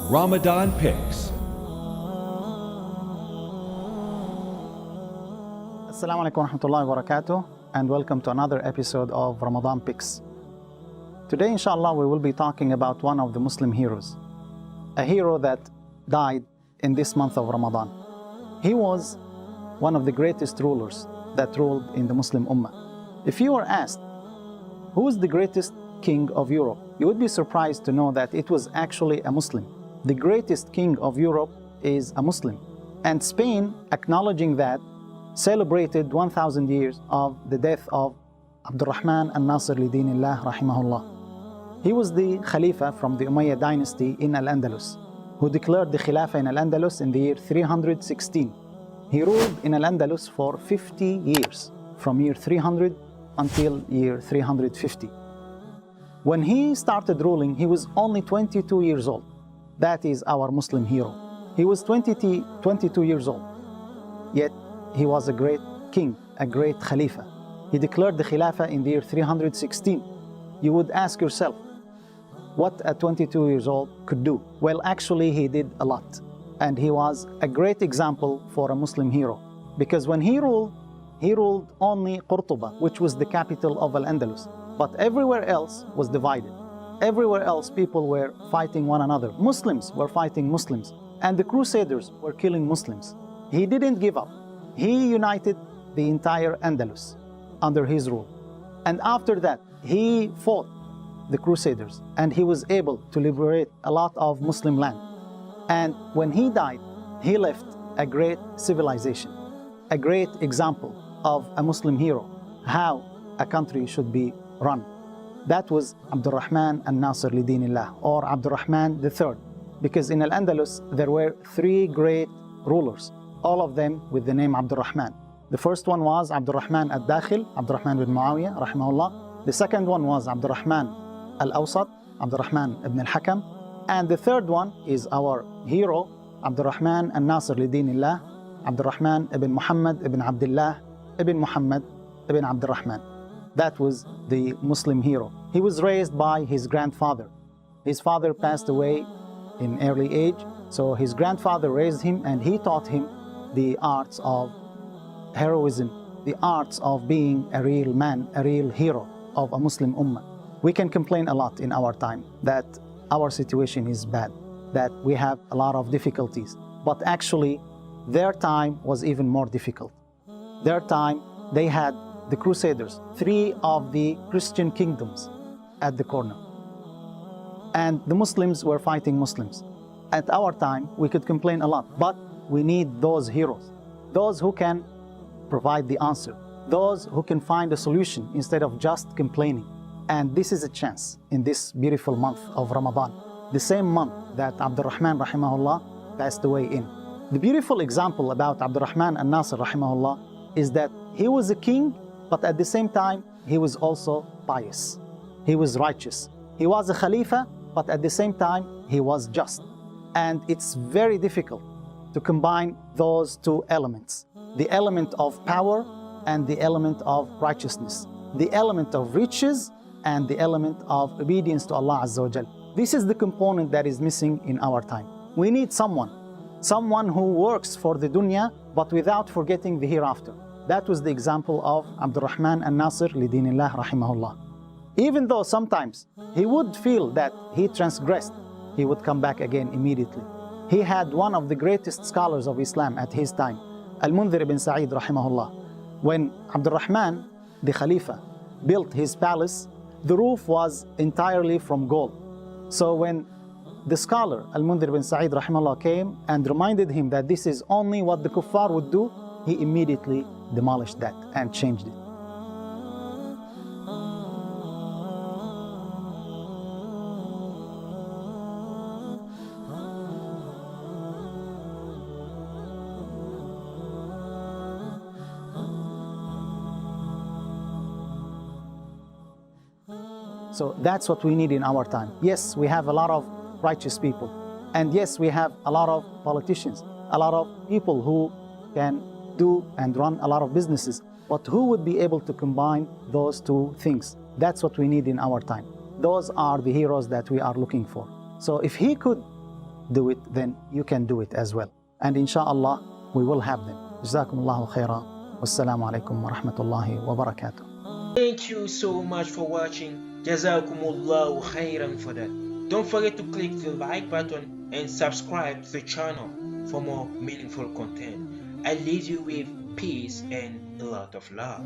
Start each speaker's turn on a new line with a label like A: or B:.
A: Ramadan Picks.
B: Assalamu alaikum wa rahmatullahi wa barakatuh, and welcome to another episode of Ramadan Picks. Today, inshallah, we will be talking about one of the Muslim heroes, a hero that died in this month of Ramadan. He was one of the greatest rulers that ruled in the Muslim Ummah. If you were asked, who is the greatest king of Europe? You would be surprised to know that it was actually a Muslim. The greatest king of Europe is a Muslim. And Spain, acknowledging that, celebrated 1,000 years of the death of Abdurrahman al-Nasir li Dinillah rahimahullah. He was the Khalifa from the Umayyad dynasty in Al-Andalus, who declared the Khilafah in Al-Andalus in the year 316. He ruled in Al-Andalus for 50 years, from year 300 until year 350. When he started ruling, he was only 22 years old. That is our Muslim hero. He was 22 years old, yet he was a great king, a great Khalifa. He declared the Khilafah in the year 316. You would ask yourself, what a 22 years old could do? Well, actually, he did a lot. And he was a great example for a Muslim hero. Because when he ruled only Qurtuba, which was the capital of Al-Andalus. But everywhere else was divided. Everywhere else, people were fighting one another. Muslims were fighting Muslims. And the Crusaders were killing Muslims. He didn't give up. He united the entire Andalus under his rule. And after that, he fought the Crusaders. And he was able to liberate a lot of Muslim land. And when he died, he left a great civilization, a great example of a Muslim hero, how a country should be run. That was Abdurrahman al-Nasir li Dinillah, or Abdurrahman III, because in Al-Andalus there were three great rulers, all of them with the name Abdurrahman. The first one was Abdurrahman al-Dakhil, Abdurrahman ibn Muawiyah, rahimahullah. The second one was Abdurrahman al-Awsat, Abdurrahman ibn al-Hakam. And the third one is our hero, Abdurrahman al-Nasir li Dinillah, Abdurrahman ibn Muhammad ibn Abdullah ibn Muhammad ibn Abdurrahman. That was the Muslim hero. He was raised by his grandfather. His father passed away in early age, so his grandfather raised him and he taught him the arts of heroism, the arts of being a real man, a real hero of a Muslim ummah. We can complain a lot in our time that our situation is bad, that we have a lot of difficulties, but actually their time was even more difficult. Their time, they had the Crusaders, three of the Christian kingdoms at the corner. And the Muslims were fighting Muslims. At our time, we could complain a lot, but we need those heroes, those who can provide the answer, those who can find a solution instead of just complaining. And this is a chance in this beautiful month of Ramadan, the same month that Abdurrahman rahimahullah passed away in. The beautiful example about Abdurrahman al-Nasir rahimahullah is that he was a king, but at the same time, he was also pious. He was righteous. He was a Khalifa, but at the same time, he was just. And it's very difficult to combine those two elements, the element of power and the element of righteousness, the element of riches and the element of obedience to Allah Azza wa Jal. This is the component that is missing in our time. We need someone who works for the dunya, but without forgetting the hereafter. That was the example of Abdurrahman al-Nasir li Dinillah rahimahullah. Even though sometimes he would feel that he transgressed, he would come back again immediately. He had one of the greatest scholars of Islam at his time, Al-Mundhir ibn Sa'id rahimahullah. When Abdurrahman, the Khalifa, built his palace, the roof was entirely from gold. So when the scholar Al-Mundhir ibn Sa'id rahimahullah came and reminded him that this is only what the kuffar would do, he immediately demolished that and changed it. So that's what we need in our time. Yes, we have a lot of righteous people. And yes, we have a lot of politicians, a lot of people who can do and run a lot of businesses. But who would be able to combine those two things? That's what we need in our time. Those are the heroes that we are looking for. So if he could do it, then you can do it as well. And inshallah, we will have them. Jazakumullahu khaira. Wassalamu alaikum wa rahmatullahi wa barakatuh.
A: Thank you so much for watching. Jazakumullahu khairan for that. Don't forget to click the like button and subscribe to the channel for more meaningful content. I leave you with peace and a lot of love.